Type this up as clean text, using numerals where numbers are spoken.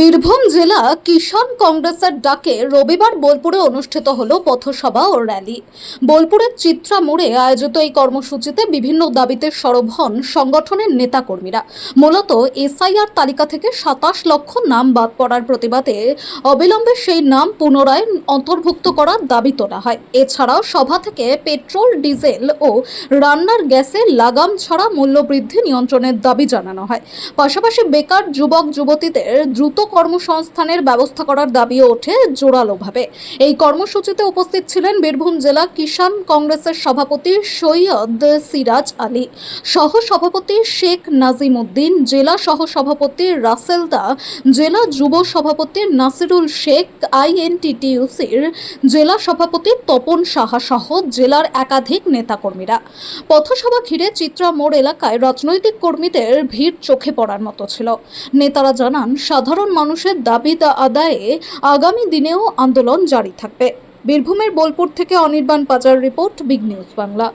বীরভূম জেলা কিষাণ কংগ্রেসের ডাকে রবিবার বোলপুরে অনুষ্ঠিত হলো পথসভা ও র্যালি। বোলপুরের চিত্রা মোড়ে আয়োজিত এই কর্মসূচিতে বিভিন্ন দাবিতে সরব হন সংগঠনের নেতাকর্মীরা। মূলত এসআইআর তালিকা থেকে ২৭ লক্ষ নাম বাদ পড়ার প্রতিবাদে অবিলম্বে সেই নাম পুনরায় অন্তর্ভুক্ত করার দাবি তোলা হয়। এছাড়াও সভা থেকে পেট্রোল, ডিজেল ও রান্নার গ্যাসে লাগাম ছাড়া মূল্যবৃদ্ধি নিয়ন্ত্রণের দাবি জানানো হয়। পাশাপাশি বেকার যুবক যুবতীদের দ্রুত কর্মসংস্থানের ব্যবস্থা করার দাবিও ওঠে জোরালোভাবে। এই কর্মসূচিতে উপস্থিত ছিলেন বীরভূম জেলা কিষাণ কংগ্রেসের সভাপতি সৈয়দ সিরাজ আলী, সহ সভাপতি শেখ নাজিম উদ্দিন, জেলা সহ সভাপতি রাসেল দা, জেলা যুব সভাপতি নাসিরুল শেখ, আইএনটিটিইউসির জেলা সভাপতি তপন সাহা সহ জেলার একাধিক নেতাকর্মীরা। পথসভা ঘিরে চিত্রা মোড় এলাকায় রাজনৈতিক কর্মীদের ভিড় চোখে পড়ার মতো ছিল। নেতারা জানান, সাধারণ মানুষের দাবি আদায়ে আগামী দিনেও আন্দোলন জারি থাকবে। বীরভূমের বোলপুর থেকে অনির্বাণ পাজার রিপোর্ট, বিগ নিউজ বাংলা।